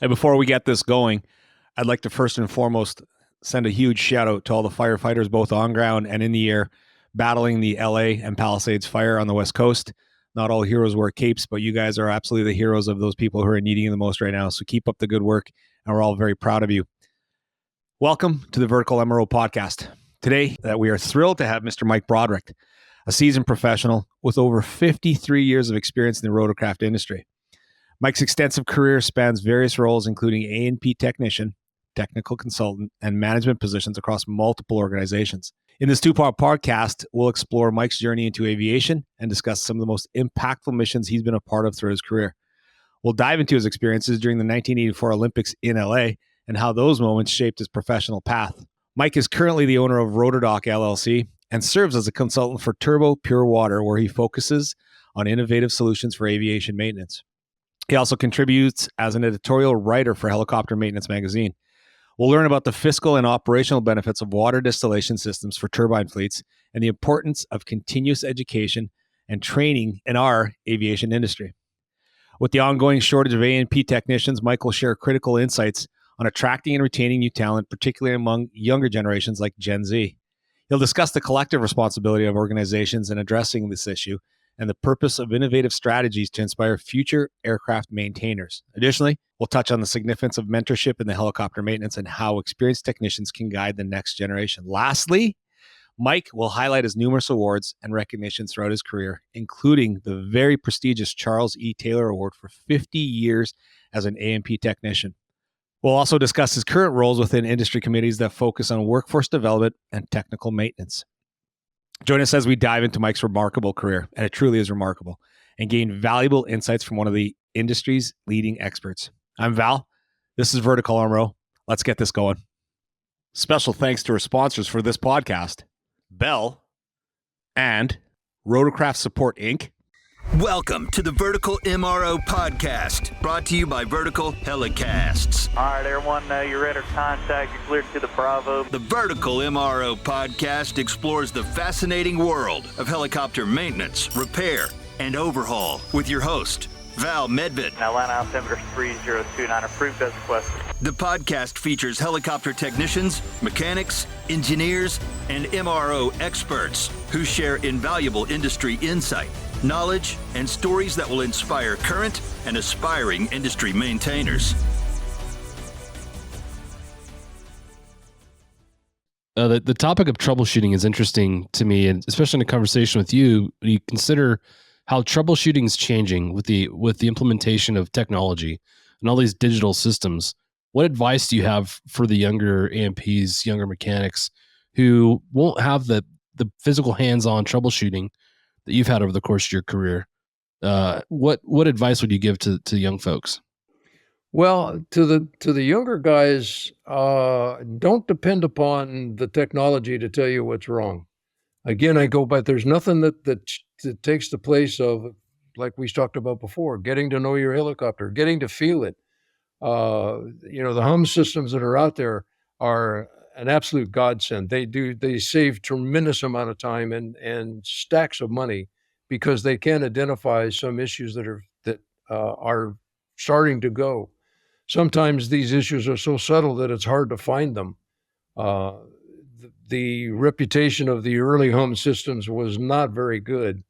And before we get this going, I'd like to first and foremost send a huge shout out to all the firefighters, both on ground and in the air, battling the LA and Palisades fire on the West Coast. Not all heroes wear capes, but you guys are absolutely the heroes of those people who are needing you the most right now. So keep up the good work, and we're all very proud of you. Welcome to the Vertical MRO Podcast. Today, we are thrilled to have Mr. Mike Broderick, a seasoned professional with over 53 years of experience in the rotorcraft industry. Mike's extensive career spans various roles, including A&P technician, technical consultant, and management positions across multiple organizations. In this two-part podcast, we'll explore Mike's journey into aviation and discuss some of the most impactful missions he's been a part of throughout his career. We'll dive into his experiences during the 1984 Olympics in LA and how those moments shaped his professional path. Mike is currently the owner of RotorDock LLC and serves as a consultant for Turbo Pure Water, where he focuses on innovative solutions for aviation maintenance. He also contributes as an editorial writer for Helicopter Maintenance Magazine. We'll learn about the fiscal and operational benefits of water distillation systems for turbine fleets and the importance of continuous education and training in our aviation industry. With the ongoing shortage of A&P technicians, Mike will share critical insights on attracting and retaining new talent, particularly among younger generations like Gen Z. He'll discuss the collective responsibility of organizations in addressing this issue and the purpose of innovative strategies to inspire future aircraft maintainers. Additionally, we'll touch on the significance of mentorship in the helicopter maintenance and how experienced technicians can guide the next generation. Lastly, Mike will highlight his numerous awards and recognitions throughout his career, including the very prestigious Charles E. Taylor Award for 50 years as an A&P technician. We'll also discuss his current roles within industry committees that focus on workforce development and technical maintenance. Join us as we dive into Mike's remarkable career, and it truly is remarkable, and gain valuable insights from one of the industry's leading experts. I'm Val. This is Vertical MRO. Let's get this going. Special thanks to our sponsors for this podcast, Bell and Rotorcraft Support, Inc. Welcome to the Vertical MRO Podcast, brought to you by Vertical HeliCASTS. All right, everyone, you're ready to contact. You're cleared to the Bravo. The Vertical MRO Podcast explores the fascinating world of helicopter maintenance, repair, and overhaul with your host, Val Medved. Now, line altimeter 3029, approved as requested. The podcast features helicopter technicians, mechanics, engineers, and MRO experts who share invaluable industry insight, knowledge, and stories that will inspire current and aspiring industry maintainers. The topic of troubleshooting is interesting to me, and especially in a conversation with you, when you consider how troubleshooting is changing with the implementation of technology and all these digital systems. What advice do you have for the younger A&Ps, younger mechanics who won't have the physical hands-on troubleshooting that you've had over the course of your career? What advice would you give to young folks? Well, to the younger guys, don't depend upon the technology to tell you what's wrong. Again, I go by, there's nothing that takes the place of, like we talked about before, getting to know your helicopter, getting to feel it. The hum systems that are out there are an absolute godsend. They save tremendous amount of time and stacks of money because they can identify some issues that are starting to go. Sometimes these issues are so subtle that it's hard to find them. The reputation of the early home systems was not very good,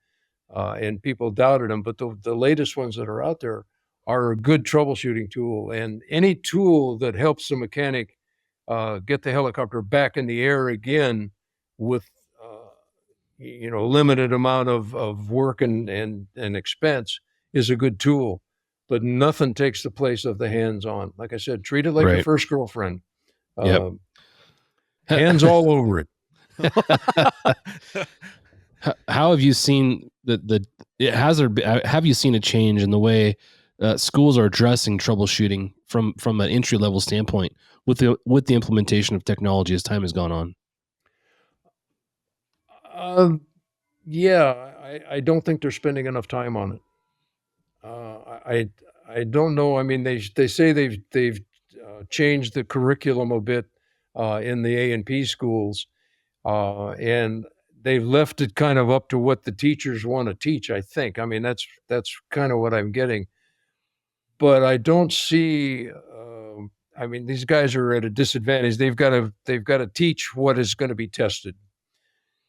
and people doubted them. But the latest ones that are out there are a good troubleshooting tool. And any tool that helps the mechanic get the helicopter back in the air again with limited amount of work and expense is a good tool. But nothing takes the place of the hands-on. Like I said, treat it like your first girlfriend. Yep. Hands all over it. How have you seen have you seen a change in the way schools are addressing troubleshooting from an entry level standpoint with the implementation of technology as time has gone on? I don't think they're spending enough time on it. I don't know. I mean, they say they've changed the curriculum a bit in the A&P schools, and they've left it kind of up to what the teachers want to teach, I think. I mean, that's kind of what I'm getting. But I don't see I mean, these guys are at a disadvantage. They've got to teach what is going to be tested,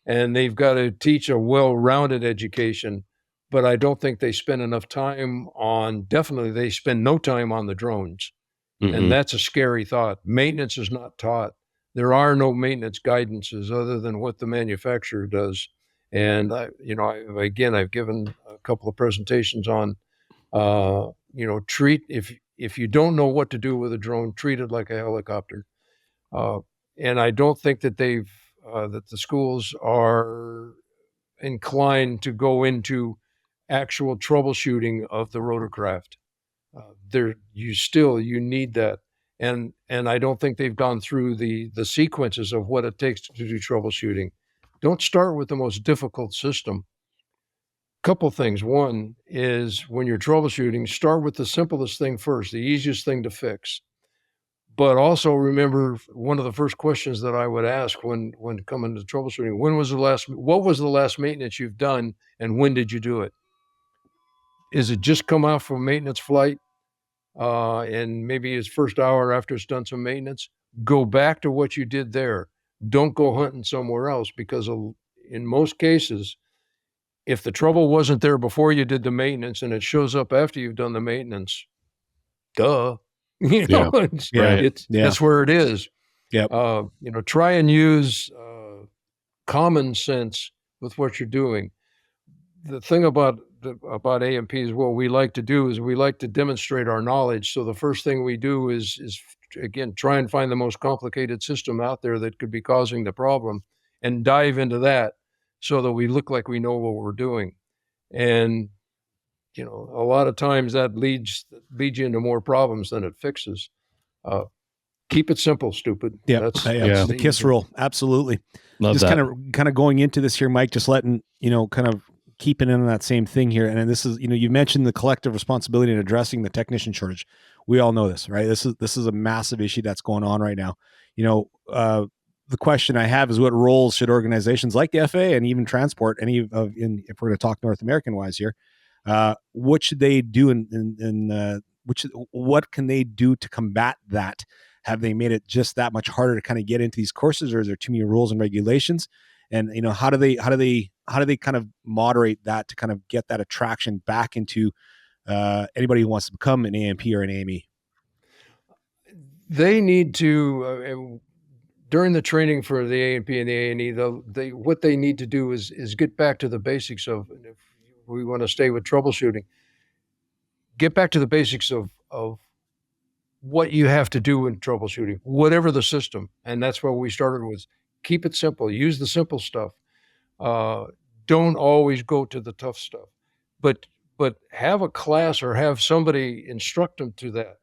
and they've got to teach a well-rounded education. But I don't think they spend enough time on. Definitely, they spend no time on the drones, and that's a scary thought. Maintenance is not taught. There are no maintenance guidances other than what the manufacturer does. And I've given a couple of presentations on, treat if you don't know what to do with a drone, treat it like a helicopter. And I don't think that that the schools are inclined to go into actual troubleshooting of the rotorcraft. You need that. And I don't think they've gone through the sequences of what it takes to do troubleshooting. Don't start with the most difficult system. Couple things. One is when you're troubleshooting, start with the simplest thing first, the easiest thing to fix. But also remember, one of the first questions that I would ask when coming to troubleshooting, what was the last maintenance you've done, and when did you do it? Is it just come out from maintenance flight? And maybe his first hour after it's done some maintenance, go back to what you did there. Don't go hunting somewhere else, because in most cases, if the trouble wasn't there before you did the maintenance and it shows up after you've done the maintenance, duh. That's where it is. Yep. Try and use common sense with what you're doing. The thing about A&P is what we like to do is we like to demonstrate our knowledge. So the first thing we do is again, try and find the most complicated system out there that could be causing the problem and dive into that so that we look like we know what we're doing. And, a lot of times that leads you into more problems than it fixes. Keep it simple, stupid. Yeah. That's the KISS rule. Absolutely. Love just that. kind of going into this here, Mike, just letting, kind of keeping in on that same thing here. And this is, you mentioned the collective responsibility in addressing the technician shortage. We all know this, right? This is a massive issue that's going on right now. The question I have is, what roles should organizations like the FAA and even transport, if we're going to talk North American wise here, what should they do what can they do to combat that? Have they made it just that much harder to kind of get into these courses, or is there too many rules and regulations? And how do they kind of moderate that to kind of get that attraction back into anybody who wants to become an A&P or an AME? They need to during the training for the A&P and the A&E, what they need to do is get back to the basics of, if we want to stay with troubleshooting, get back to the basics of what you have to do in troubleshooting, whatever the system. And that's what we started with. Keep it simple. Use the simple stuff. Don't always go to the tough stuff, but have a class or have somebody instruct them to that.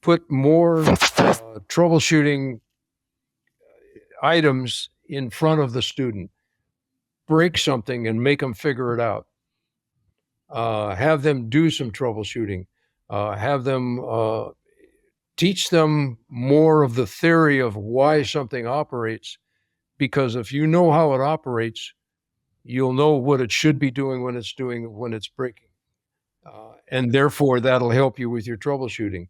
Put more troubleshooting items in front of the student. Break something and make them figure it out. Have them do some troubleshooting. Have them teach them more of the theory of why something operates, because if you know how it operates, you'll know what it should be doing when it's breaking. And therefore, that'll help you with your troubleshooting.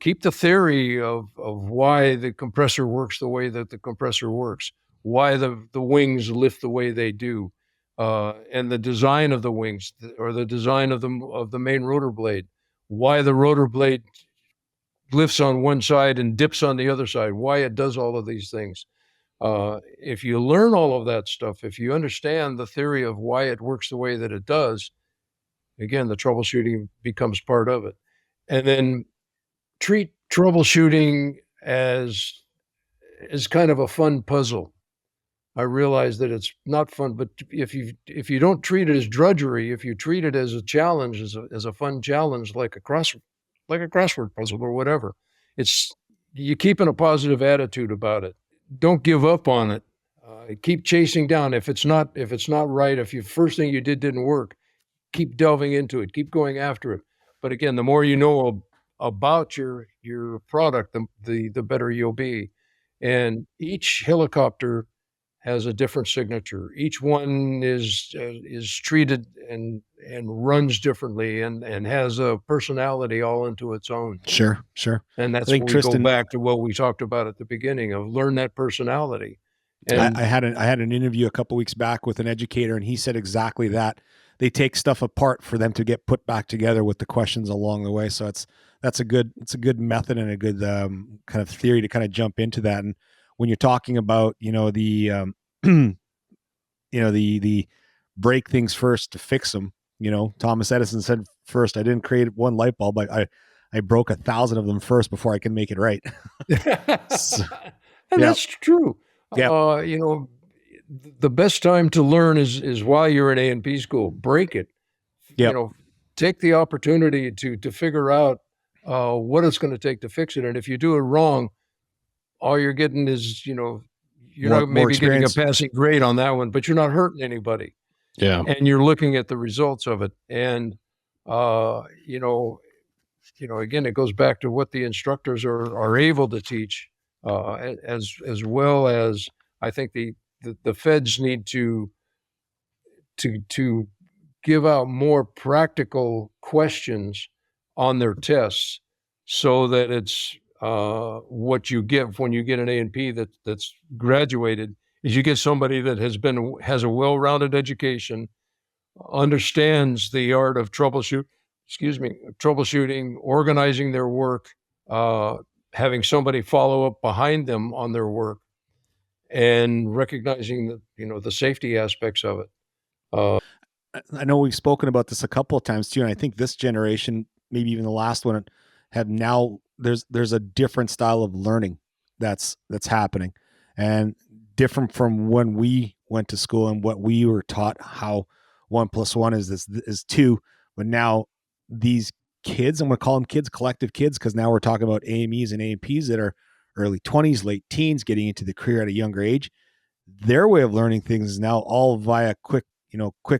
Keep the theory of why the compressor works the way that the compressor works, why the wings lift the way they do, and the design of the wings, or the design of the main rotor blade, why the rotor blade lifts on one side and dips on the other side, why it does all of these things. If you learn all of that stuff, if you understand the theory of why it works the way that it does, again, the troubleshooting becomes part of it. And then treat troubleshooting as kind of a fun puzzle. I realize that it's not fun, but if you don't treat it as drudgery, if you treat it as a challenge, as a fun challenge, like a crossword puzzle or whatever, you keeping a positive attitude about it. Don't give up on it. Keep chasing down. If it's not right, if the first thing you did didn't work, keep delving into it. Keep going after it. But again, the more you know about your product, the better you'll be. And each helicopter has a different signature. Each one is treated and runs differently and has a personality all into its own. Sure. And that's I think where we Tristan, go back to what we talked about at the beginning of learn that personality. And I had an interview a couple weeks back with an educator, and he said exactly that. They take stuff apart for them to get put back together with the questions along the way. So it's a good method and a good kind of theory to kind of jump into that. And when you're talking about, the the break things first to fix them, Thomas Edison said first, I didn't create one light bulb, but I broke 1,000 of them first before I can make it right. So, and that's true. Yeah. The best time to learn is while you're in A&P school. Break it. Yep. Take the opportunity to figure out what it's going to take to fix it. And if you do it wrong, all you're getting is, you're not maybe getting a passing grade on that one, but you're not hurting anybody. Yeah. And you're looking at the results of it. And, again, it goes back to what the instructors are able to teach, as well as I think the feds need to give out more practical questions on their tests, so that it's what you get when you get an A&P that's graduated is you get somebody that has a well-rounded education, understands the art of troubleshooting, organizing their work, having somebody follow up behind them on their work, and recognizing the safety aspects of it. I know we've spoken about this a couple of times too, and I think this generation, maybe even the last one, have now there's a different style of learning that's happening, and different from when we went to school and what we were taught, how 1 + 1 is 2. But now these kids, I'm going to call them kids, collective kids, because now we're talking about AMEs and AMPs that are early 20s, late teens, getting into the career at a younger age. Their way of learning things is now all via quick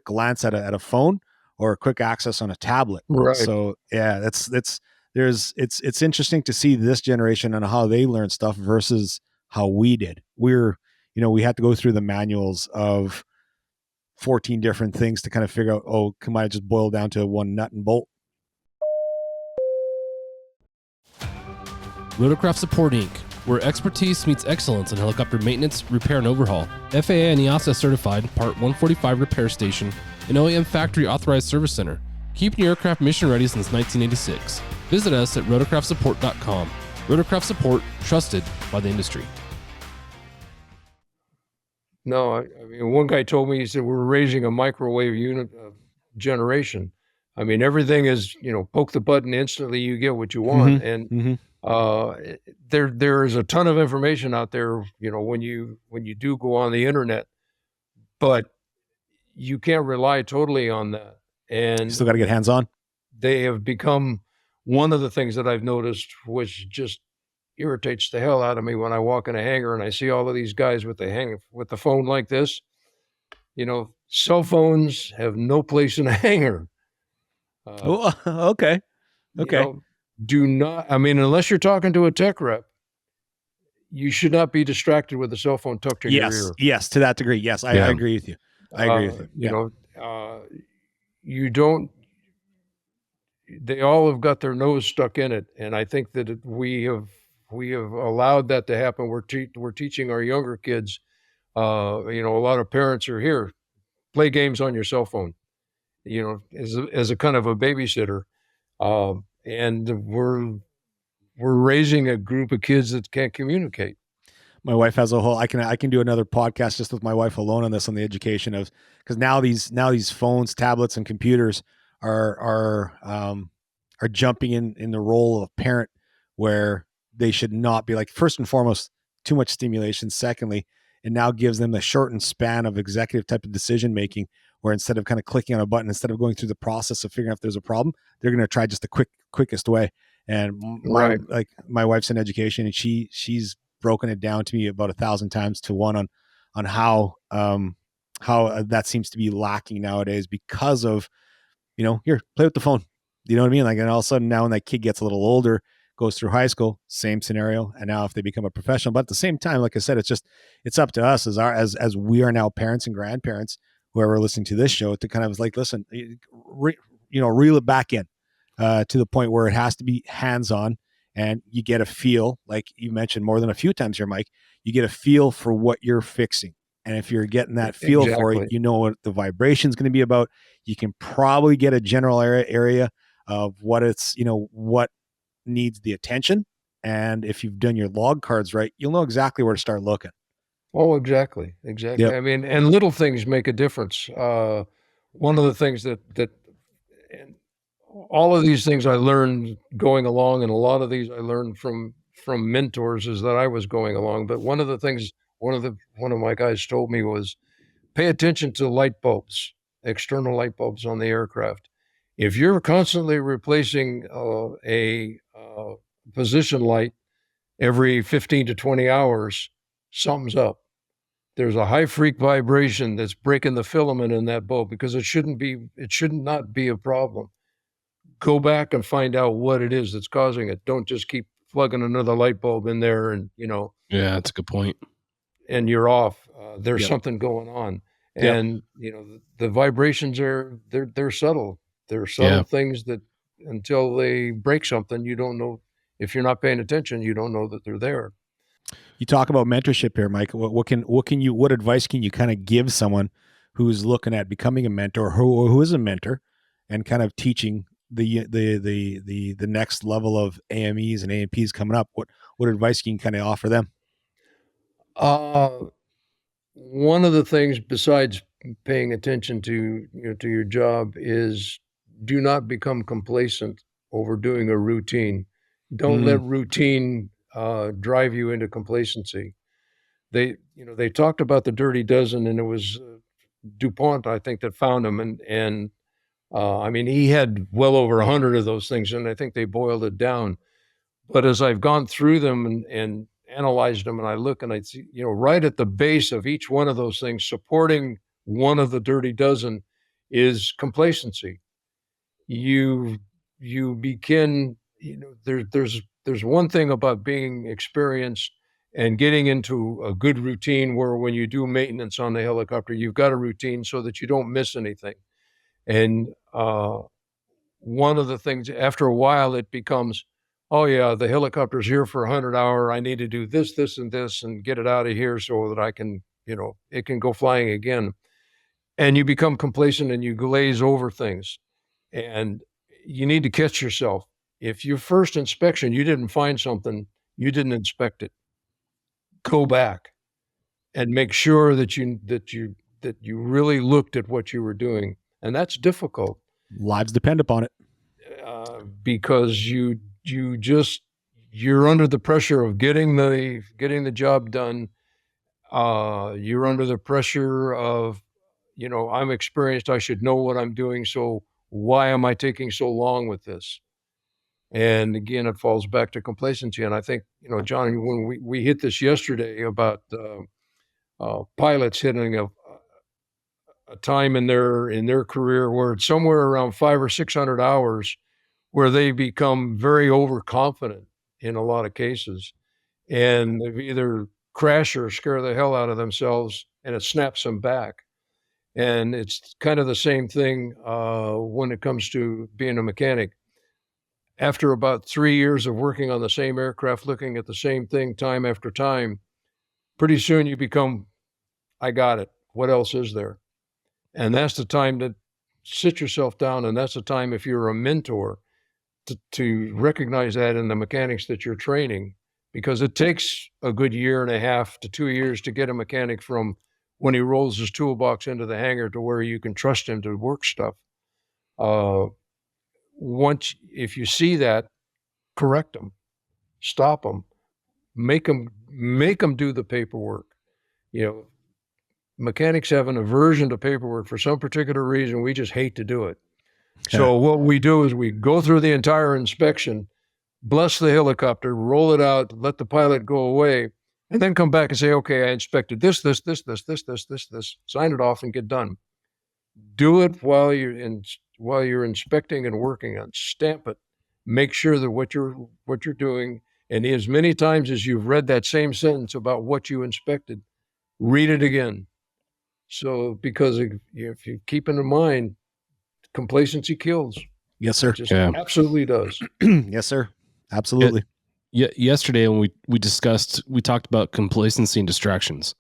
glance at a phone or a quick access on a tablet. Right. So yeah, it's interesting to see this generation and how they learn stuff versus how we did. We had to go through the manuals of 14 different things to kind of figure out, can I just boil down to one nut and bolt? Rotorcraft Support Inc., where expertise meets excellence in helicopter maintenance, repair, and overhaul. FAA and EASA certified, Part 145 repair station, and OEM factory authorized service center. Keeping your aircraft mission ready since 1986. Visit us at rotorcraftsupport.com. Rotorcraft Support, trusted by the industry. No, I mean, one guy told me, he said, we're raising a microwave unit generation. I mean, everything is, poke the button, instantly you get what you want. And there is a ton of information out there, when you do go on the internet, but you can't rely totally on that. And you still got to get hands on. They have become one of the things that I've noticed, which just irritates the hell out of me when I walk in a hangar and I see all of these guys with the phone like this. Cell phones have no place in a hangar. Okay. Do not, unless you're talking to a tech rep, you should not be distracted with a cell phone tucked in your ear. Yes, to that degree. Yes, I agree with you. I agree with you. You don't, they all have got their nose stuck in it. And I think that we have allowed that to happen. We're teaching our younger kids, a lot of parents are here, play games on your cell phone, as a kind of a babysitter. And we're raising a group of kids that can't communicate. My wife has a whole, I can do another podcast just with my wife alone on this, on the education of, because now these phones, tablets, and computers are jumping in the role of a parent, where they should not be, like, first and foremost, too much stimulation. Secondly, it now gives them the shortened span of executive type of decision making, where instead of kind of clicking on a button, instead of going through the process of figuring out if there's a problem, they're going to try just the quickest way. And my wife's in education, and she's broken it down to me about 1,000 times to one on how that seems to be lacking nowadays because of, here, play with the phone. You know what I mean? Like, and all of a sudden now when that kid gets a little older, goes through high school, same scenario. And now if they become a professional, but at the same time, like I said, it's up to us as we are now parents and grandparents, whoever listening to this show, to kind of like, listen, reel it back in to the point where it has to be hands-on, and you get a feel, like you mentioned more than a few times here, Mike, you get a feel for what you're fixing. And if you're getting that feel for it, you know what the vibration is going to be about. You can probably get a general area of what it's, what needs the attention. And if you've done your log cards right, you'll know exactly where to start looking. Oh, exactly. Yep. I mean, and little things make a difference. One of the things that and all of these things I learned going along, and a lot of these I learned from mentors as that I was going along. But one of the things one of my guys told me was, pay attention to light bulbs, external light bulbs on the aircraft. If you're constantly replacing a position light every 15 to 20 hours, something's up. There's a high freak vibration that's breaking the filament in that bulb, because it should not be a problem. Go back and find out what it is that's causing it. Don't just keep plugging another light bulb in there and, Yeah, that's a good point. And you're off. There's something going on. And, the vibrations they're subtle. They're subtle things that until they break something, you don't know. If you're not paying attention, you don't know that they're there. You talk about mentorship here, Mike. What advice can you kind of give someone who's looking at becoming a mentor, or who is a mentor, and kind of teaching the next level of AMEs and AMPs coming up? What advice can you kind of offer them? One of the things, besides paying attention to your job, is do not become complacent over doing a routine. Don't let routine drive you into complacency. They talked about the Dirty Dozen, and it was DuPont, I think, that found them. And I mean, he had well over 100 of those things, and I think they boiled it down. But as I've gone through them and analyzed them, and I look and I see, right at the base of each one of those things, supporting one of the Dirty Dozen, is complacency. You begin, there's one thing about being experienced and getting into a good routine, where when you do maintenance on the helicopter, you've got a routine so that you don't miss anything. And one of the things, after a while, it becomes, oh yeah, the helicopter's here for 100 hours. I need to do this, this, and this, and get it out of here so that I can, it can go flying again. And you become complacent and you glaze over things. And you need to catch yourself. If your first inspection, you didn't find something, you didn't inspect it. Go back and make sure that you really looked at what you were doing. And that's difficult. Lives depend upon it. Because you're under the pressure of getting the job done. You're under the pressure of, I'm experienced, I should know what I'm doing. So why am I taking so long with this? And again, it falls back to complacency. And I think, John, when we hit this yesterday about pilots hitting a time in their career where it's somewhere around 500 or 600 hours, where they become very overconfident in a lot of cases, and they've either crash or scare the hell out of themselves, and it snaps them back. And it's kind of the same thing when it comes to being a mechanic. After about 3 years of working on the same aircraft, looking at the same thing time after time, pretty soon you become, I got it. What else is there? And that's the time to sit yourself down. And that's the time, if you're a mentor, to recognize that in the mechanics that you're training, because it takes a good 1.5 to 2 years to get a mechanic from when he rolls his toolbox into the hangar to where you can trust him to work stuff. If you see that, correct them, stop them, make them do the paperwork. Mechanics have an aversion to paperwork for some particular reason. We just hate to do it. So what we do is we go through the entire inspection, bless the helicopter, roll it out, let the pilot go away, and then come back and say, okay, I inspected this, sign it off and get done. Do it while you're inspecting and working on, stamp it, make sure that what you're doing, and as many times as you've read that same sentence about what you inspected, read it again. So, because if you keep in mind, complacency kills. Yes, sir. It just absolutely does. Yes, sir. Absolutely. Yesterday when we talked about complacency and distractions,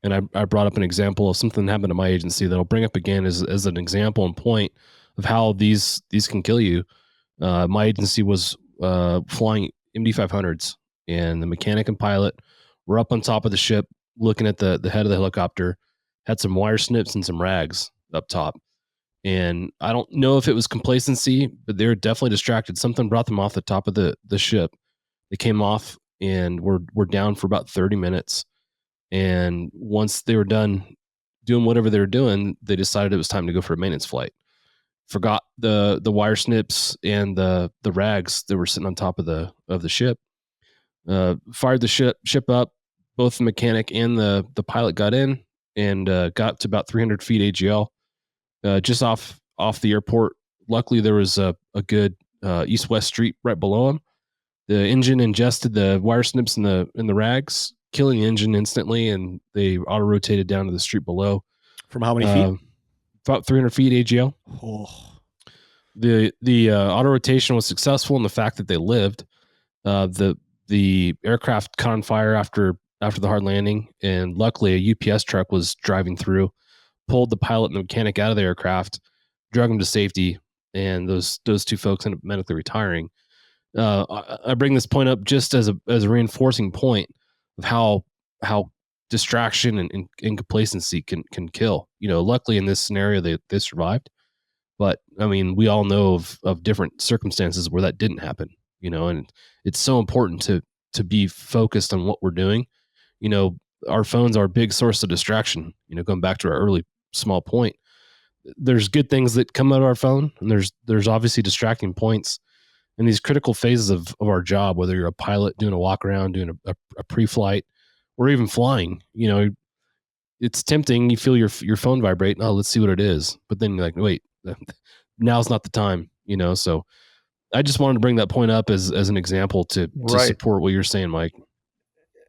and I brought up an example of something that happened at my agency that I'll bring up again as an example and point of how these can kill you. My agency was flying MD-500s, and the mechanic and pilot were up on top of the ship looking at the head of the helicopter, had some wire snips and some rags up top. And I don't know if it was complacency, but they were definitely distracted. Something brought them off the top of the ship. They came off and were down for about 30 minutes. And once they were done doing whatever they were doing, they decided it was time to go for a maintenance flight. Forgot the wire snips and the rags that were sitting on top of the ship. Fired the ship up. Both the mechanic and the pilot got in and got to about 300 feet AGL. Just off the airport. Luckily, there was a good east-west street right below them. The engine ingested the wire snips and the rags, killing the engine instantly, and they auto-rotated down to the street below. From how many feet? About 300 feet AGL. Oh. The auto-rotation was successful in the fact that they lived. The aircraft caught on fire after the hard landing, and luckily a UPS truck was driving through, pulled the pilot and the mechanic out of the aircraft, drug them to safety, and those two folks ended up medically retiring. I bring this point up just as a reinforcing point of how distraction and complacency can kill. Luckily in this scenario they survived, but I mean we all know of different circumstances where that didn't happen. And it's so important to be focused on what we're doing. Our phones are a big source of distraction. Going back to our early small point, there's good things that come out of our phone, and there's obviously distracting points in these critical phases of our job, whether you're a pilot doing a walk around, doing a pre-flight, or even flying. It's tempting. You feel your phone vibrate. Oh, let's see what it is. But then you're like, wait, now's not the time. So I just wanted to bring that point up as an example to support what you're saying, Mike.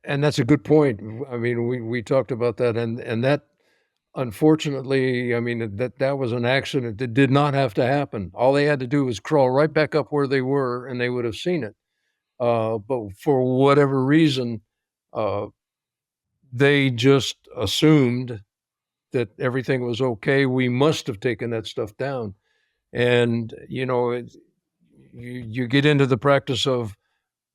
And that's a good point. I mean, we talked about that, and that, unfortunately, I mean, that was an accident that did not have to happen. All they had to do was crawl right back up where they were, and they would have seen it. But for whatever reason, they just assumed that everything was okay. We must have taken that stuff down. And, you get into the practice of,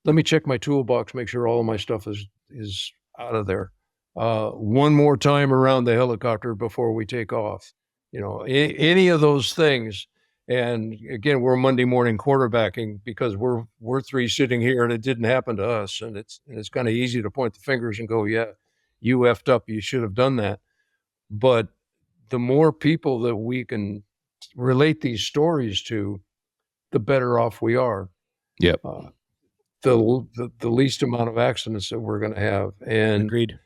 let me check my toolbox, make sure all of my stuff is out of there. One more time around the helicopter before we take off. Any of those things. And again, we're Monday morning quarterbacking because we're three sitting here and it didn't happen to us. And it's kind of easy to point the fingers and go, yeah, you effed up. You should have done that. But the more people that we can relate these stories to, the better off we are. Yep. The least amount of accidents that we're going to have. And agreed.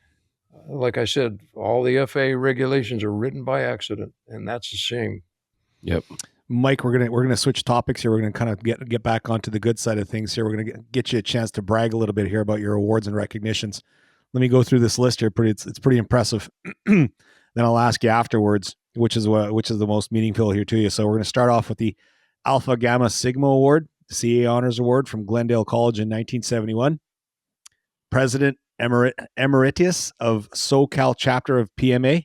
Like I said, all the FAA regulations are written by accident, and that's a shame. Yep. Mike, we're gonna switch topics here. We're gonna kind of get back onto the good side of things here. We're gonna get you a chance to brag a little bit here about your awards and recognitions. Let me go through this list here. It's pretty impressive. Then I'll ask you afterwards which is the most meaningful here to you. So we're gonna start off with the Alpha Gamma Sigma Award, the CA Honors Award from Glendale College in 1971. President Emeritus of SoCal chapter of PAMA,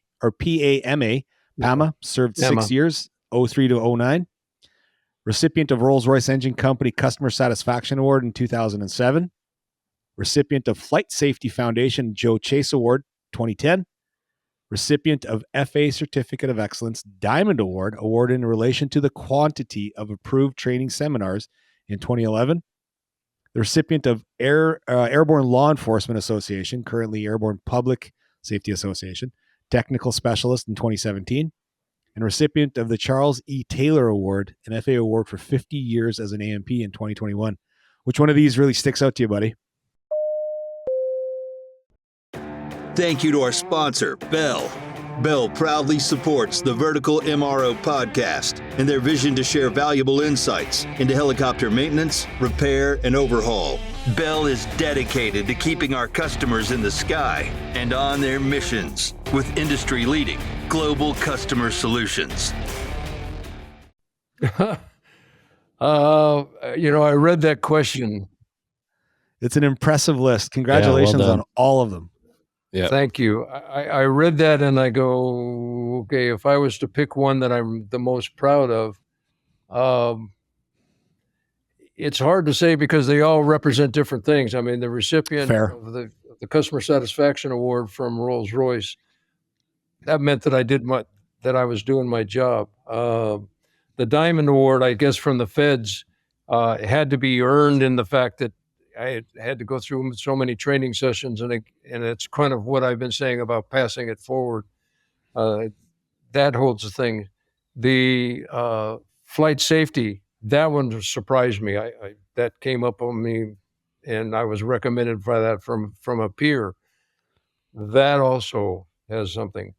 served 6 years, 03 to 09. Recipient of Rolls-Royce Engine Company Customer Satisfaction Award in 2007. Recipient of Flight Safety Foundation Joe Chase Award, 2010. Recipient of FAA Certificate of Excellence Diamond Award, awarded in relation to the quantity of approved training seminars in 2011. The recipient of Airborne Law Enforcement Association, currently Airborne Public Safety Association, Technical Specialist in 2017. And recipient of the Charles E. Taylor Award, an FAA award for 50 years as an AMP in 2021. Which one of these really sticks out to you, buddy? Thank you to our sponsor, Bell. Bell proudly supports the Vertical MRO Podcast and their vision to share valuable insights into helicopter maintenance, repair, and overhaul. Bell is dedicated to keeping our customers in the sky and on their missions with industry-leading global customer solutions. I read that question. It's an impressive list. Congratulations well on all of them. Yeah. Thank you. I read that and I go, okay, if I was to pick one that I'm the most proud of, it's hard to say because they all represent different things. I mean, the recipient of the Customer Satisfaction Award from Rolls-Royce, that meant that I was doing my job. The Diamond Award, I guess, from the feds, had to be earned in the fact that I had to go through so many training sessions, and it's kind of what I've been saying about passing it forward. That holds the thing. The flight safety, that one surprised me. That came up on me, and I was recommended by that from a peer. That also has something.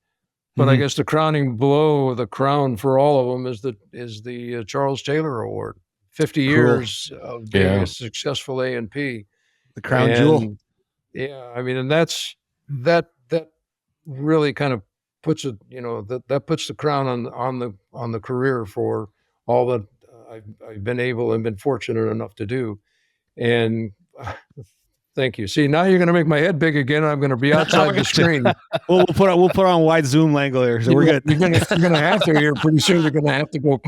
But I guess the crowning blow, the crown for all of them, is the Charles Taylor Award. 50 years of being a successful A&P. The crown jewel. Yeah, I mean, and that really kind of puts it, that puts the crown on the career for all that I've been able and been fortunate enough to do. And thank you. See, now you're going to make my head big again. I'm going to be outside the screen. We'll put on wide zoom angle here, so we're good. You're going to have to here pretty soon. You're going to have to go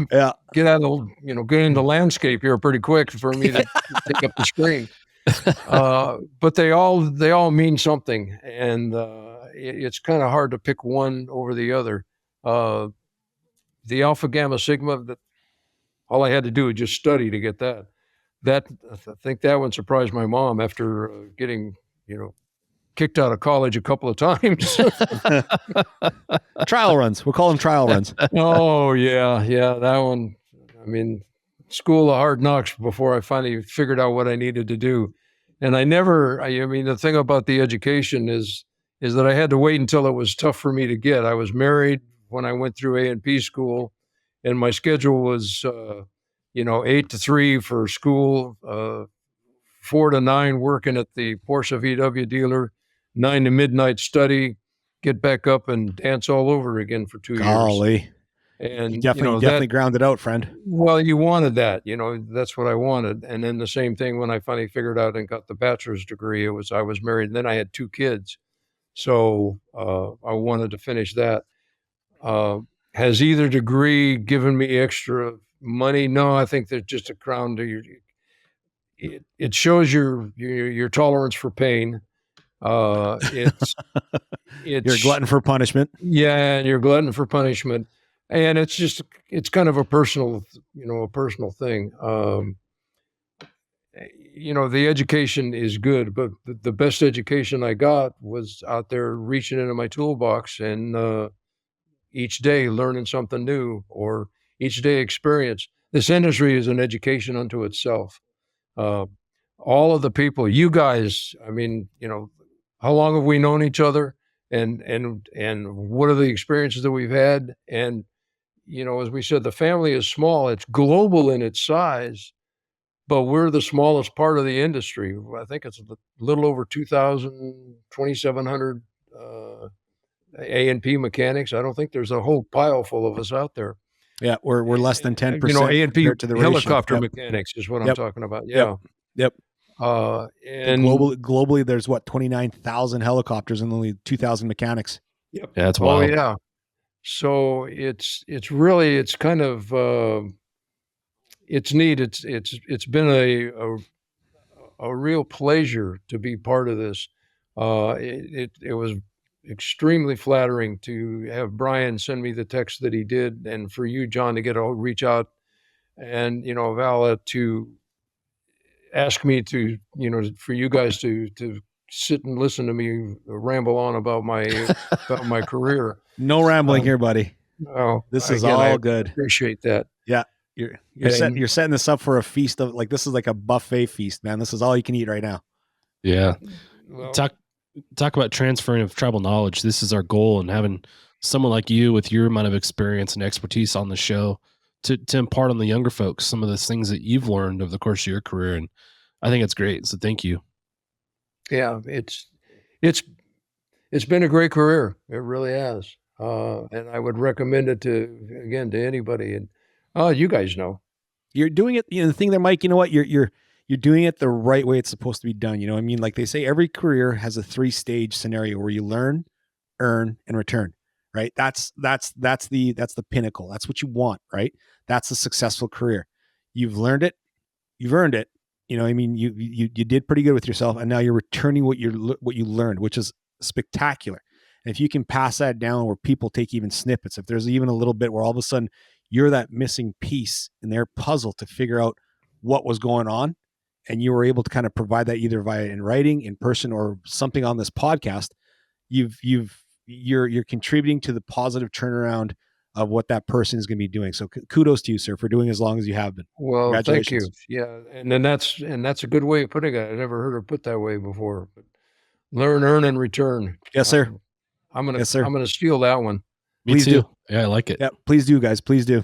get out of get into landscape here pretty quick for me to take up the screen. But they all mean something, and it's kind of hard to pick one over the other. The Alpha Gamma Sigma, that all I had to do was just study to get that. I think that one surprised my mom after getting, kicked out of college a couple of times. Trial runs. We'll call them trial runs. Oh, yeah, that one. I mean, school of hard knocks before I finally figured out what I needed to do. And the thing about the education is that I had to wait until it was tough for me to get. I was married when I went through A&P school, and my schedule was 8 to 3 for school, 4 to 9 working at the Porsche VW dealer, 9 to midnight study, get back up and dance all over again for 2 years. Golly. And you definitely grounded out, friend. Well, you wanted that, that's what I wanted. And then the same thing when I finally figured out and got the bachelor's degree, I was married, and then I had 2 kids. So I wanted to finish that. Has either degree given me extra money? No, I think there's just a crown to your. It shows your tolerance for pain. It's you're a glutton for punishment. Yeah, and you're a glutton for punishment, and it's kind of a personal thing. The education is good, but the best education I got was out there reaching into my toolbox and each day learning something new, or each day experience. This industry is an education unto itself. All of the people, you guys, I mean, how long have we known each other, and what are the experiences that we've had? And, as we said, the family is small. It's global in its size, but we're the smallest part of the industry. I think it's a little over 2,700 A&P mechanics. I don't think there's a whole pile full of us out there. Yeah, we're less than 10%. A&P to the helicopter mechanics is what I'm talking about. Yeah. Yep. And globally, there's 29,000 helicopters and only 2,000 mechanics. Yep. Yeah, that's wild. Oh yeah. So it's kind of it's neat. It's been a real pleasure to be part of this. It was extremely flattering to have Brian send me the text that he did, and for you, John, to reach out and, Vala, to ask me to, for you guys to sit and listen to me ramble on about my career. No rambling here, buddy. Oh, this is all good. Appreciate that. Yeah. You're setting this up for a feast of, like, this is like a buffet feast, man. This is all you can eat right now. Yeah. Well, Talk about transferring of tribal knowledge. This is our goal, and having someone like you with your amount of experience and expertise on the show to impart on the younger folks some of those things that you've learned over the course of your career. And I think it's great. So thank you. Yeah, it's been a great career. It really has. And I would recommend it to anybody. And you guys know. You're doing it. The thing there, Mike, you know what? You're doing it the right way it's supposed to be done. You know what I mean? Like they say, every career has a 3-stage scenario where you learn, earn, and return, right? That's the pinnacle. That's what you want, right? That's a successful career. You've learned it. You've earned it. You know what I mean? You did pretty good with yourself, and now you're returning what you learned, which is spectacular. And if you can pass that down where people take even snippets, if there's even a little bit where all of a sudden you're that missing piece in their puzzle to figure out what was going on, and you were able to kind of provide that either via in writing, in person, or something on this podcast, you're contributing to the positive turnaround of what that person is going to be doing. So kudos to you, sir, for doing as long as you have been. Well, thank you. Yeah. And then that's a good way of putting it. I never heard it put that way before, but learn, earn, and return. Yes, sir. I'm going to steal that one. Me too. Yeah, I like it. Yeah, please do, guys. Please do.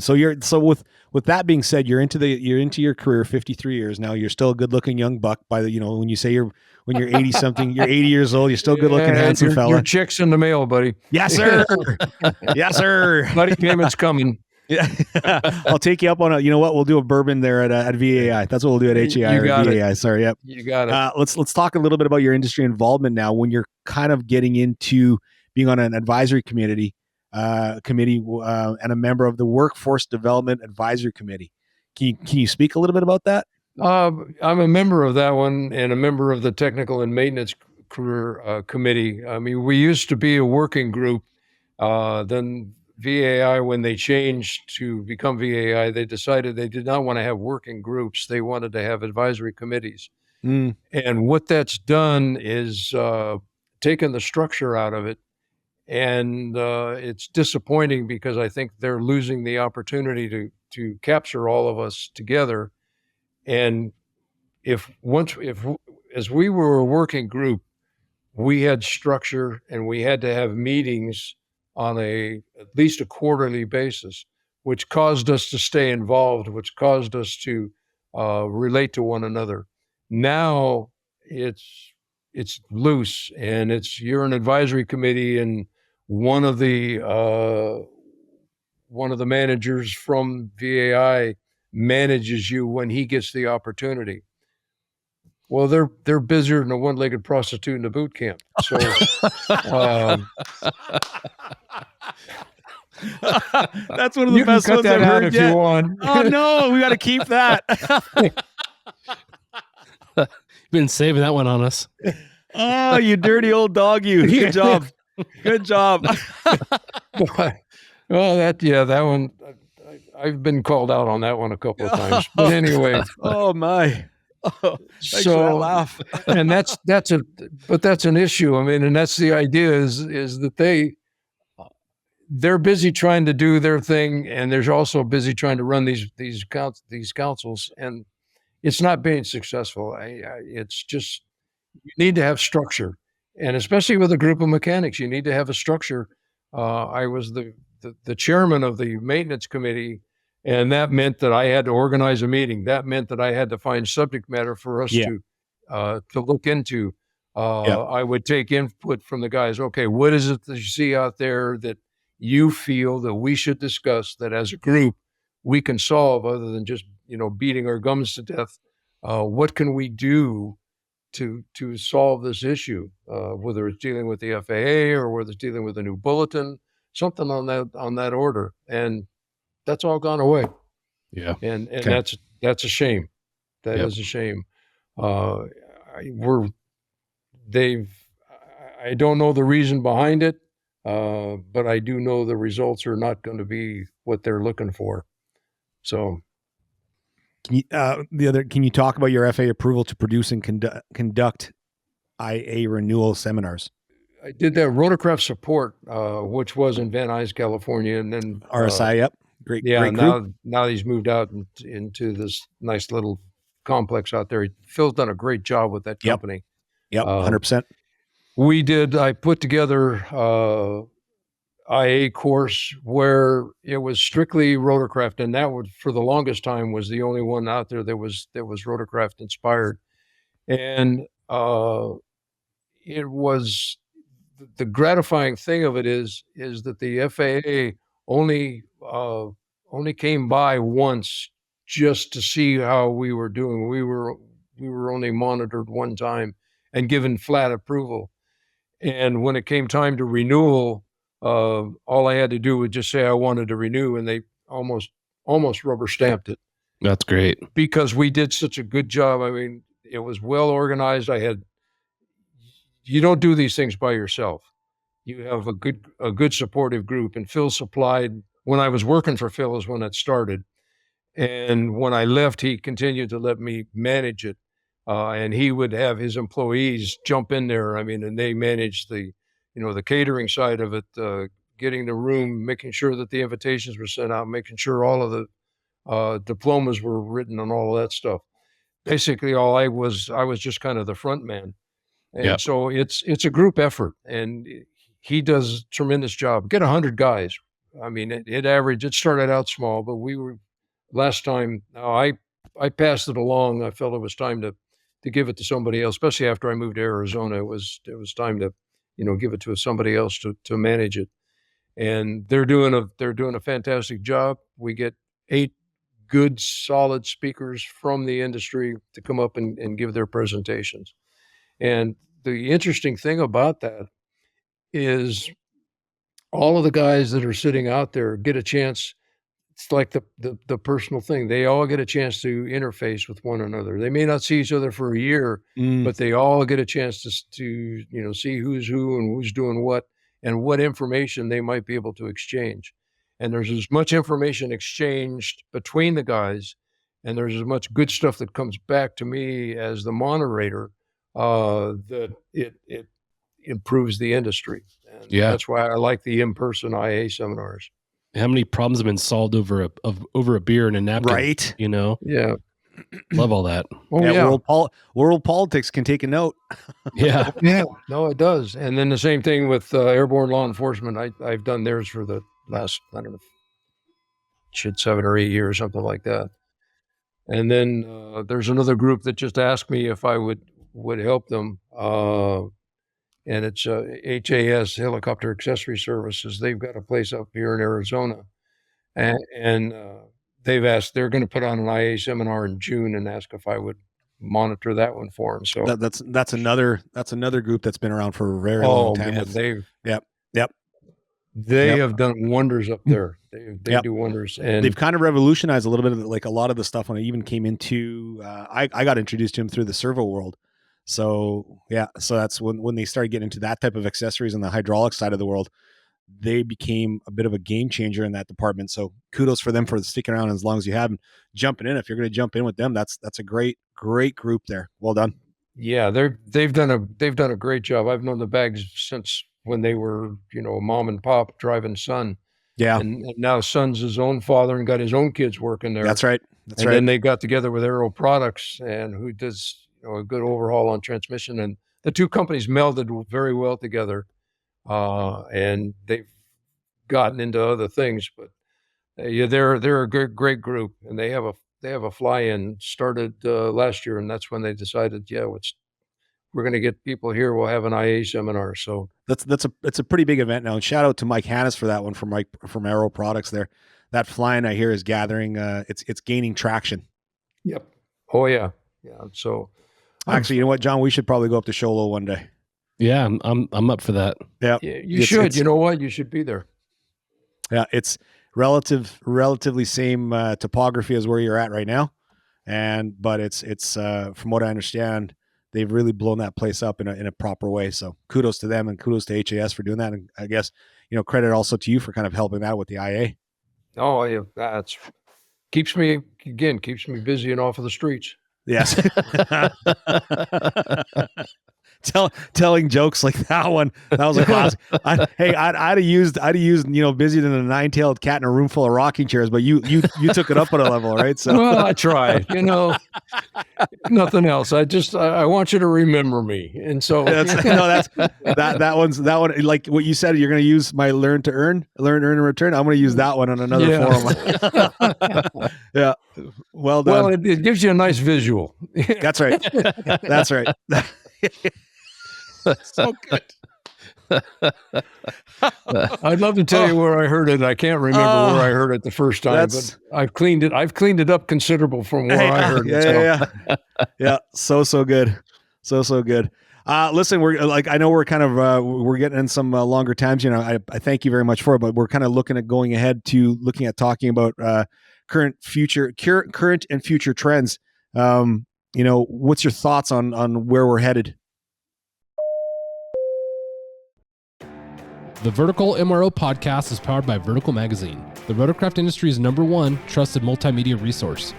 So with that being said, you're into your career, 53 years now. You're still a good looking young buck when you say when you're 80 something, you're 80 years old, you're still good looking, handsome fella. Your check's in the mail, buddy. Yes, sir. Yes, sir. Buddy, payment's coming. Yeah. I'll take you up on you know what? We'll do a bourbon there at VAI. That's what we'll do at HAI or VAI. Sorry. Yep. You got it. Let's talk a little bit about your industry involvement now when you're kind of getting into being on an advisory committee and a member of the Workforce Development Advisory Committee. Can you speak a little bit about that? I'm a member of that one and a member of the Technical and Maintenance Career Committee. I mean, we used to be a working group. Then VAI, when they changed to become VAI, they decided they did not want to have working groups. They wanted to have advisory committees. And what that's done is taken the structure out of it. And it's disappointing because I think they're losing the opportunity to capture all of us together. And if as we were a working group, we had structure and we had to have meetings on at least a quarterly basis, which caused us to stay involved, which caused us to relate to one another. Now it's loose, and you're an advisory committee, and one of the managers from VAI manages you when he gets the opportunity. Well, they're busier than a one-legged prostitute in a boot camp. So that's one of the best ones I've heard yet. You want. Oh no, we got to keep that. You've been saving that one on us. Oh, you dirty old dog, you. Good job. Good job. Well, that one, I've been called out on that one a couple of times. But anyway. Oh my. Oh, so laugh. And that's an issue. I mean, and that's the idea is that they're busy trying to do their thing, and they're also busy trying to run these councils, and it's not being successful. It's just, you need to have structure, and especially with a group of mechanics, you need to have a structure. I was the chairman of the maintenance committee, and that meant that I had to organize a meeting. That meant that I had to find subject matter for us to look into. I would take input from the guys. Okay, what is it that you see out there that you feel that we should discuss, that as a group we can solve, other than just beating our gums to death? What can we do to solve this issue? Whether it's dealing with the FAA or whether it's dealing with a new bulletin, something on that order, and that's all gone away. Yeah, and that's a shame. That is a shame. I don't know the reason behind it, but I do know the results are not going to be what they're looking for. So, can you talk about your FAA approval to produce and conduct IA renewal seminars? I did that rotorcraft support, which was in Van Nuys, California, and then RSI. Yep, great. Yeah, great now he's moved out into this nice little complex out there. Phil's done a great job with that company. Yep, 100%. I put together IA course where it was strictly rotorcraft, and that would, for the longest time, was the only one out there that was rotorcraft inspired. And it was, the gratifying thing of it is that the FAA only came by once just to see how we were doing. We were only monitored one time and given flat approval. And when it came time to renewal, all I had to do was just say I wanted to renew, and they almost rubber stamped it. That's great. Because we did such a good job. I mean, it was well organized. You don't do these things by yourself. You have a good supportive group. And Phil supplied, when I was working for Phil is when it started. And when I left, he continued to let me manage it. And he would have his employees jump in there. I mean, and they managed the catering side of it, getting the room, making sure that the invitations were sent out, making sure all of the diplomas were written and all of that stuff. Basically, I was just kind of the front man. And so it's a group effort, and he does a tremendous job. Get 100 guys. I mean, it started out small, but we were, last time, I passed it along. I felt it was time to give it to somebody else, especially after I moved to Arizona. It was time to, give it to somebody else to manage it. And they're doing a fantastic job. We get 8 good, solid speakers from the industry to come up and give their presentations. And the interesting thing about that is all of the guys that are sitting out there get a chance. It's like the personal thing. They all get a chance to interface with one another. They may not see each other for a year, but they all get a chance to see who's who and who's doing what and what information they might be able to exchange. And there's as much information exchanged between the guys, and there's as much good stuff that comes back to me as the moderator, that it improves the industry. And that's why I like the in-person IA seminars. How many problems have been solved over a beer and a napkin? Right. Yeah. Love all that. Oh, yeah. World politics can take a note. Yeah. Yeah. No, it does. And then the same thing with airborne law enforcement. I've done theirs for the last, 7 or 8 years, something like that. And then there's another group that just asked me if I would help them. And it's HAS, Helicopter Accessory Services. They've got a place up here in Arizona. And they've asked, they're going to put on an IA seminar in June and ask if I would monitor that one for them. So that's another group that's been around for a very long time. Man, Yep. They have done wonders up there. They do wonders, and they've kind of revolutionized a little bit of like a lot of the stuff when I even came into. I got introduced to them through the servo world. So that's when they started getting into that type of accessories on the hydraulic side of the world. They became a bit of a game changer in that department. So kudos for them for sticking around as long as you have and jumping in. If you're going to jump in with them, that's a great group there. Well done. Yeah, they've done a great job. I've known the Bags since when they were, mom and pop driving Son. Yeah. And now Son's his own father and got his own kids working there. That's right. And then they got together with Aero Products, and who does a good overhaul on transmission. And the two companies melded very well together. And they've gotten into other things, but they're a great group, and they have a fly-in started last year, and that's when they decided, we're going to get people here. We'll have an IA seminar. So it's a pretty big event now. And shout out to Mike Hannes for that one from Aero Products there. That fly-in I hear is gathering. It's gaining traction. Yep. Oh yeah. Yeah. So actually, you know what, John, we should probably go up to Sholo one day. Yeah, I'm up for that. Yeah, you should. You know what? You should be there. Yeah, it's relatively same topography as where you're at right now, but it's from what I understand, they've really blown that place up in a proper way. So kudos to them and kudos to HAS for doing that. And I guess credit also to you for kind of helping that with the IA. Oh yeah, that's keeps me busy and off of the streets. Yes. telling jokes like that one. That was a classic. I'd have used, busy than a 9-tailed cat in a room full of rocking chairs, but you took it up on a level, right? So well, I tried, nothing else. I want you to remember me. And so that one, like what you said, you're going to use my learn, earn, and return. I'm going to use that one on another forum. Yeah. Well done. Well, it gives you a nice visual. That's right. That's right. So good. I'd love to tell you where I heard it. I can't remember where I heard it the first time, but I've cleaned it up considerable from where I heard it. Yeah. So good. So good. Listen, we're like, I know we're kind of, we're getting in some longer times, I thank you very much for it, but we're kind of looking at going ahead to looking at talking about, current and future trends. What's your thoughts on where we're headed? The Vertical MRO Podcast is powered by Vertical Magazine, the rotorcraft industry's #1 trusted multimedia resource.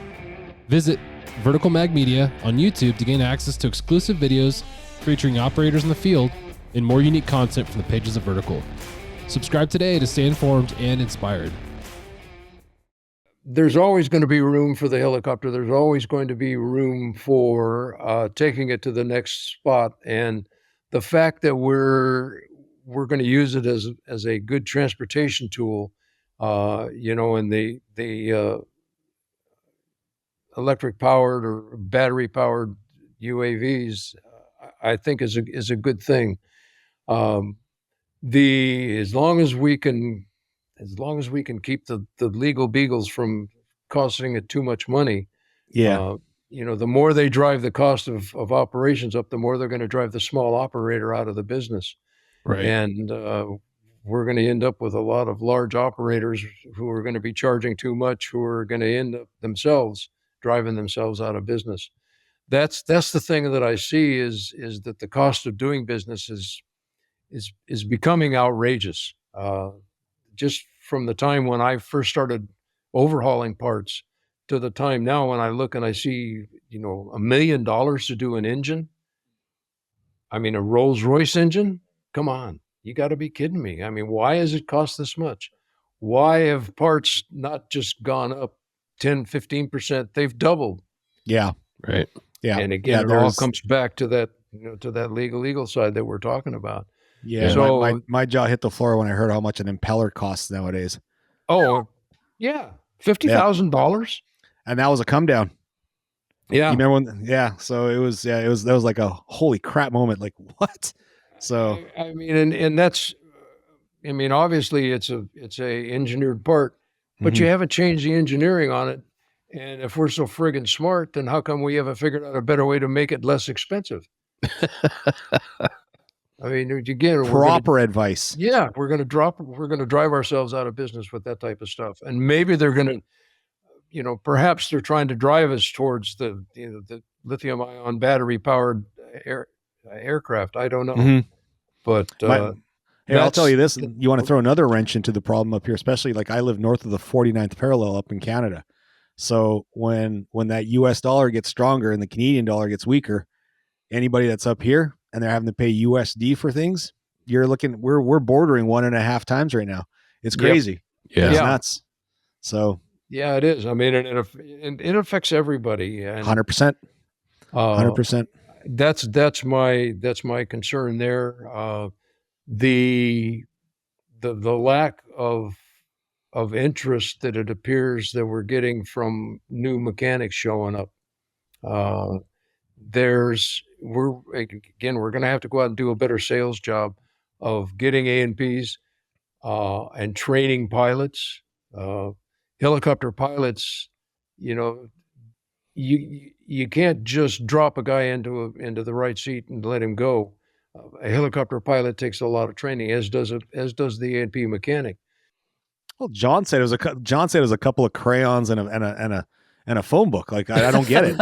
Visit Vertical Mag Media on YouTube to gain access to exclusive videos featuring operators in the field and more unique content from the pages of Vertical. Subscribe today to stay informed and inspired. There's always going to be room for the helicopter. There's always going to be room for taking it to the next spot. And the fact that we're going to use it as a good transportation tool, and the electric powered or battery powered UAVs, I think is a good thing. As long as we can keep the legal beagles from costing it too much money, the more they drive the cost of operations up, the more they're going to drive the small operator out of the business. Right. And we're going to end up with a lot of large operators who are going to be charging too much, who are going to end up themselves driving themselves out of business. That's the thing that I see is that the cost of doing business is becoming outrageous. Just from the time when I first started overhauling parts to the time now when I look and I see, $1 million to do an engine. I mean, a Rolls-Royce engine. Come on, you got to be kidding me. I mean, why has it cost this much? Why have parts not just gone up 10, 15%? They've doubled. Yeah. Right. Yeah. And again, it all comes back to that, to that legal side that we're talking about. Yeah. So my jaw hit the floor when I heard how much an impeller costs nowadays. Oh, yeah. $50,000. And that was a come down. Yeah. You remember when? Yeah. So that was like a holy crap moment. Like what? So I mean, and that's, obviously it's a engineered part, but you haven't changed the engineering on it. And if we're so friggin' smart, then how come we haven't figured out a better way to make it less expensive? I mean, again, proper advice. Yeah, we're going to drive ourselves out of business with that type of stuff. And maybe they're going to, perhaps they're trying to drive us towards the lithium ion battery powered aircraft. I don't know. But I'll tell you this, you want to throw another wrench into the problem up here, especially like I live north of the 49th parallel up in Canada. So when that US dollar gets stronger and the Canadian dollar gets weaker, anybody that's up here and they're having to pay USD for things, we're bordering 1.5 times right now. It's crazy. Yep. Yeah. It's nuts. So yeah, it is. I mean, it affects everybody. 100%. 100%. That's my concern there. The lack of interest that it appears that we're getting from new mechanics showing up. We're going to have to go out and do a better sales job of getting A&Ps and training pilots, helicopter pilots. You can't just drop a guy into the right seat and let him go. A helicopter pilot takes a lot of training, as does the A&P mechanic. Well, John said it was a couple of crayons and a phone book. Like I don't get it.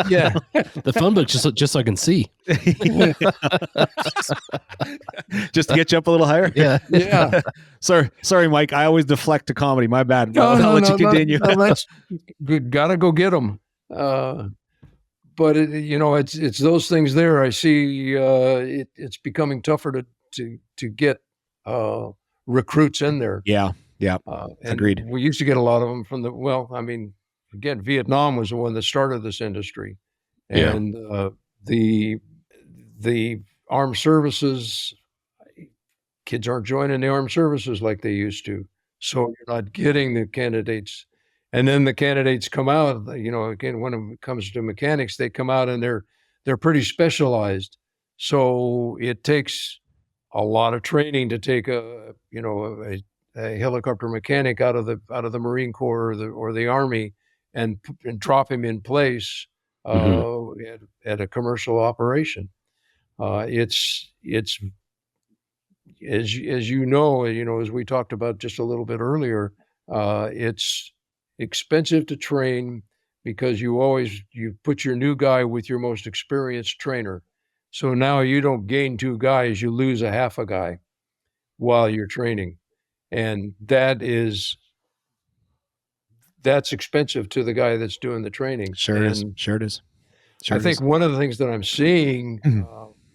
Yeah, the phone book just so I can see. Just to get you up a little higher. Yeah. Sorry, Mike. I always deflect to comedy. My bad. I'll let you continue. That's good. Gotta go get them. but it's those things there. I see it's becoming tougher to get recruits in there. Yeah. And Agreed. we used to get a lot of them from again, Vietnam was the one that started this industry, Yeah. and the armed services kids aren't joining the armed services like they used to, so you're not getting the candidates. And then the candidates come out, again, when it comes to mechanics, they come out and they're pretty specialized. So it takes a lot of training to take a helicopter mechanic out of the Marine Corps or the Army and drop him in place at a commercial operation. It's as as we talked about just a little bit earlier, it's expensive to train because you put your new guy with your most experienced trainer. So now you don't gain two guys, you lose a half a guy while you're training. And that's expensive to the guy that's doing the training. Sure it is. I think one of the things that I'm seeing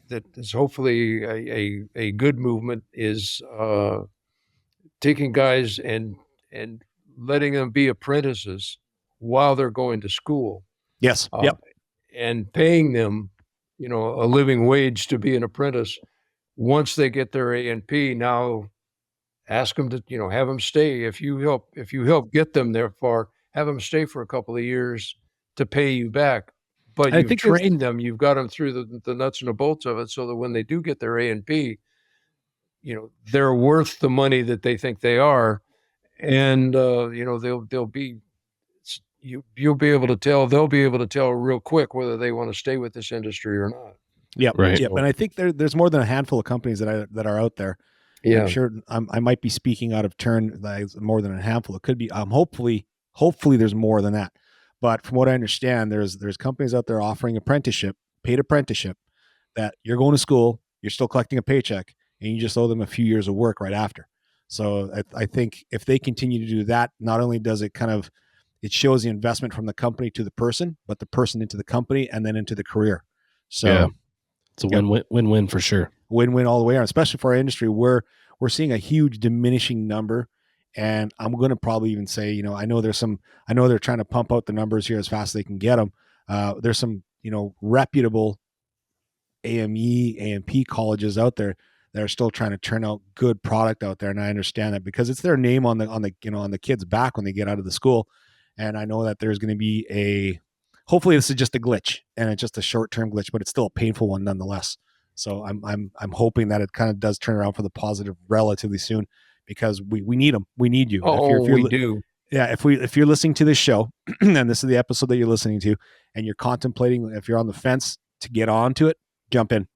that is hopefully a good movement is taking guys and letting them be apprentices while they're going to school. Yes. And paying them, a living wage to be an apprentice. Once they get their A&P, now ask them to, have them stay. If you help get them there far, have them stay for a couple of years to pay you back. But you've trained them, you've got them through the nuts and the bolts of it, so that when they do get their A&P, they're worth the money that they think they are, and they'll be. They'll be able to tell real quick whether they want to stay with this industry or not. Yeah, right. Yeah, and I think there's more than a handful of companies that are out there. Yeah, I'm sure I might be speaking out of turn. More than a handful. It could be. Hopefully there's more than that. But from what I understand, there's companies out there offering paid apprenticeship, that you're going to school, you're still collecting a paycheck, and you just owe them a few years of work right after. So I think if they continue to do that, not only does it it shows the investment from the company to the person, but the person into the company and then into the career. So yeah. It's a win-win for sure. Win-win all the way around, especially for our industry. We're seeing a huge diminishing number. And I'm going to probably even say, I know they're trying to pump out the numbers here as fast as they can get them. There's some, reputable AMP colleges out there that are still trying to turn out good product out there. And I understand that because it's their name on the kid's back when they get out of the school. And I know that there's going to be hopefully this is just a glitch and it's just a short-term glitch, but it's still a painful one nonetheless. So I'm hoping that it kind of does turn around for the positive relatively soon, because we need them. We need you. We do. Yeah. If you're listening to this show and this is the episode that you're listening to, and you're contemplating, if you're on the fence to get onto it, jump in.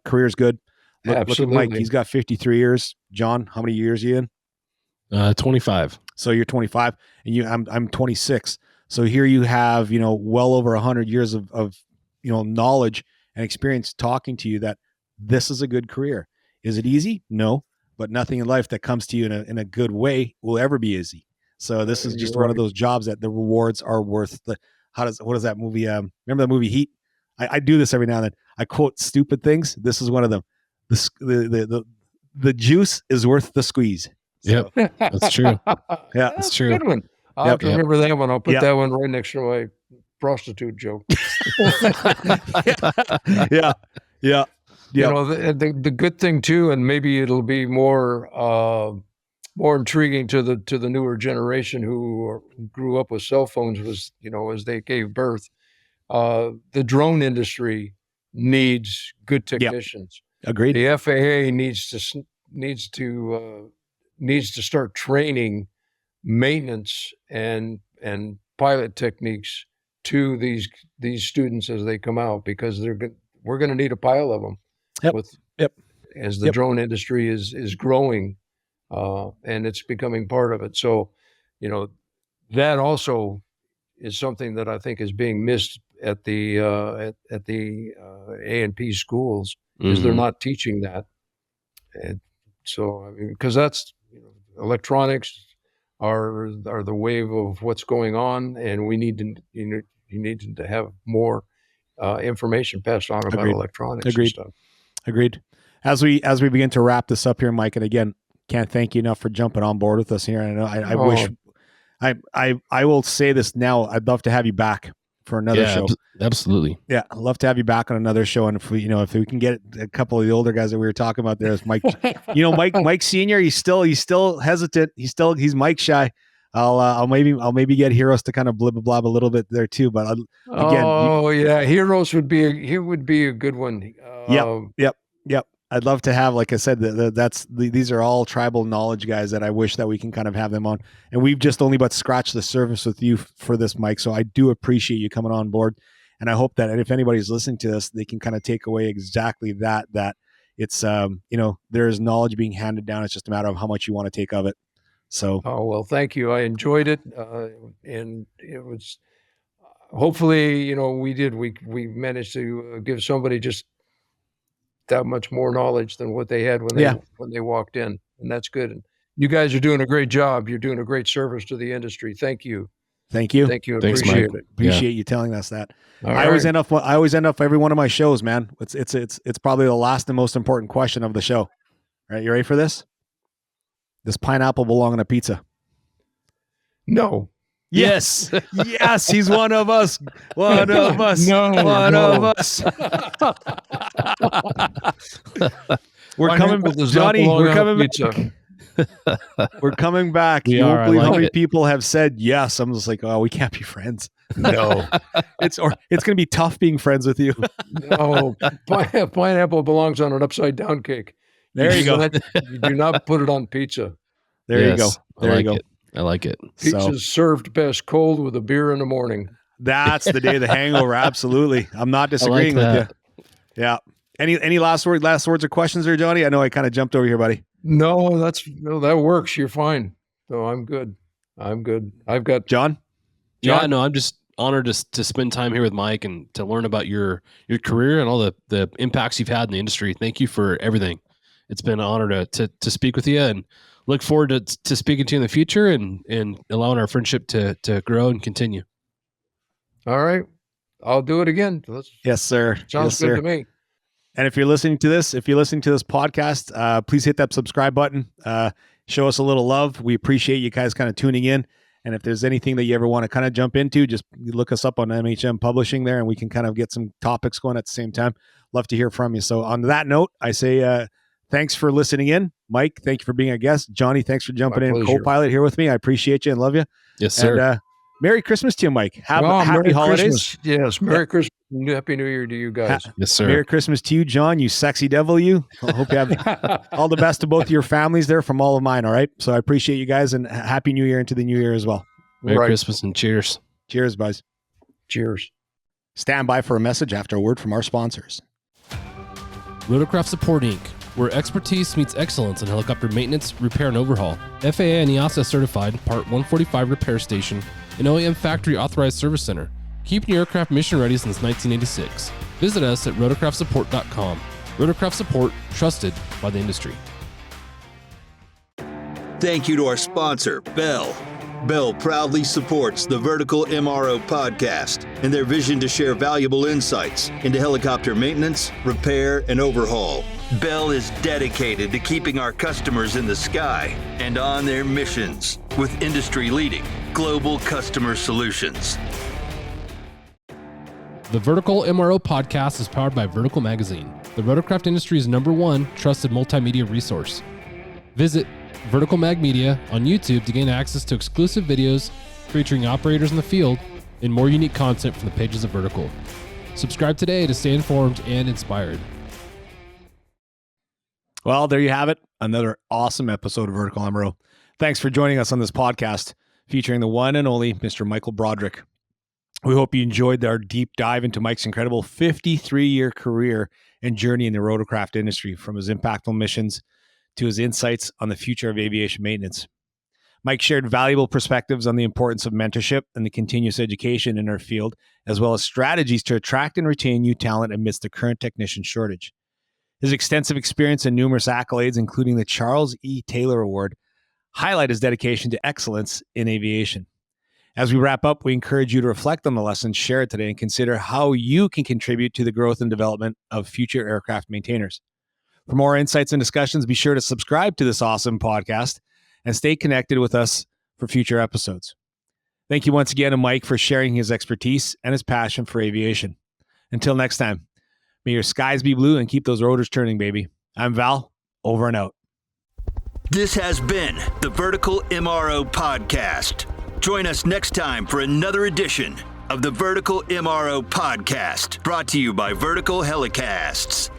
Career's good. Look at Mike. He's got 53 years. John, how many years are you in? 25. So you're 25 and I'm 26. So here you have, well over 100 years of knowledge and experience talking to you that this is a good career. Is it easy? No. But nothing in life that comes to you in a good way will ever be easy. So this is just one of those jobs that the rewards are worth what is that movie? Remember that movie Heat? I do this every now and then. I quote stupid things. This is one of them. The juice is worth the squeeze. So. Yep. That's true. Yeah. That's true. Good one. I'll have to remember that one. I'll put that one right next to my prostitute joke. Yeah. The good thing too, and maybe it'll be more intriguing to the newer generation who grew up with cell phones, was as they gave birth. The drone industry needs good technicians. Yep. Agreed. The FAA needs to start training maintenance and pilot techniques to these students as they come out, because we're going to need a pile of them. As the drone industry is growing, and it's becoming part of it. So, that also is something that I think is being missed at the A&P schools, is they're not teaching that. And so, because that's electronics are the wave of what's going on, and we need to you need to have more information passed on about Agreed. electronics Agreed. and stuff. Agreed. As we begin to wrap this up here, Mike, and again, can't thank you enough for jumping on board with us here. I know I wish I will say this now. I'd love to have you back for another show. Absolutely. Yeah, I'd love to have you back on another show. And if we can get a couple of the older guys that we were talking about there, is Mike. Mike Senior. He's still hesitant. He's Mike shy. I'll maybe get Heroes to kind of blib blab a little bit there too. But again, Heroes would be a good one. Yep. I'd love to have, like I said, these are all tribal knowledge guys that I wish that we can kind of have them on. And we've just only but scratched the surface with you for this, Mike. So I do appreciate you coming on board. And I hope that if anybody's listening to this, they can kind of take away exactly that it's, there's knowledge being handed down. It's just a matter of how much you want to take of it. So, thank you. I enjoyed it. And it was, hopefully, we managed to give somebody just that much more knowledge than what they had when they walked in, and that's good. And you guys are doing a great job. You're doing a great service to the industry. Thank you. Thank you. Thanks, appreciate Mike. Appreciate you telling us that. I always end up every one of my shows, man. It's probably the last and most important question of the show. All right, you ready for this? Does pineapple belong on a pizza? No. Yes. Yes, he's one of us. One of us. One of us. We're coming back, Johnny. We're coming back. We're coming back. You won't believe how many people have said yes. I'm just like, oh, we can't be friends. No. It's going to be tough being friends with you. No. Pineapple belongs on an upside down cake. There you go. You do not put it on pizza. There you go. There you go. I like it. Pizza's served best cold with a beer in the morning. That's the day of the hangover. Absolutely. I'm not disagreeing with you. Yeah. Any last words or questions there, Johnny? I know I kind of jumped over here, buddy. No, that works. You're fine. So I'm good. I've got John. Yeah, no, I'm just honored to spend time here with Mike and to learn about your career and all the impacts you've had in the industry. Thank you for everything. It's been an honor to speak with you, and look forward to speaking to you in the future and allowing our friendship to grow and continue. All right. I'll do it again. Yes, sir. Sounds good to me. And if you're listening to this podcast, please hit that subscribe button. Show us a little love. We appreciate you guys kind of tuning in. And if there's anything that you ever want to kind of jump into, just look us up on MHM Publishing there, and we can kind of get some topics going at the same time. Love to hear from you. So on that note, I say thanks for listening in. Mike, thank you for being a guest. Johnny, thanks for jumping in co-pilot here with me. I appreciate you and love you. Yes, sir. And Merry Christmas to you, Mike. Happy holidays. Christmas. Yes, Merry Christmas. Happy New Year to you guys. Yes, sir. Merry Christmas to you, John, you sexy devil, you. I hope you have all the best to both of your families there from all of mine, all right? So I appreciate you guys, and Happy New Year into the new year as well. Merry Christmas and cheers. Cheers, guys. Cheers. Stand by for a message after a word from our sponsors. Rotorcraft Support Inc., where expertise meets excellence in helicopter maintenance, repair, and overhaul. FAA and EASA certified Part 145 repair station and OEM factory authorized service center. Keeping your aircraft mission ready since 1986. Visit us at rotorcraftsupport.com. Rotorcraft Support, trusted by the industry. Thank you to our sponsor, Bell. Bell proudly supports the Vertical MRO Podcast and their vision to share valuable insights into helicopter maintenance, repair, and overhaul. Bell is dedicated to keeping our customers in the sky and on their missions with industry-leading global customer solutions. The Vertical MRO Podcast is powered by Vertical Magazine, the rotorcraft industry's #1 trusted multimedia resource. Visit Vertical Mag Media on YouTube to gain access to exclusive videos featuring operators in the field and more unique content from the pages of Vertical. Subscribe today to stay informed and inspired. Well, there you have it. Another awesome episode of Vertical MRO. Thanks for joining us on this podcast featuring the one and only Mr. Michael Broderick. We hope you enjoyed our deep dive into Mike's incredible 53-year career and journey in the rotorcraft industry, from his impactful missions to his insights on the future of aviation maintenance. Mike shared valuable perspectives on the importance of mentorship and the continuous education in our field, as well as strategies to attract and retain new talent amidst the current technician shortage. His extensive experience and numerous accolades, including the Charles E. Taylor Award, highlight his dedication to excellence in aviation. As we wrap up, we encourage you to reflect on the lessons shared today and consider how you can contribute to the growth and development of future aircraft maintainers. For more insights and discussions, be sure to subscribe to this awesome podcast and stay connected with us for future episodes. Thank you once again to Mike for sharing his expertise and his passion for aviation. Until next time, may your skies be blue and keep those rotors turning, baby. I'm Val, over and out. This has been the Vertical MRO Podcast. Join us next time for another edition of the Vertical MRO Podcast, brought to you by Vertical HeliCASTS.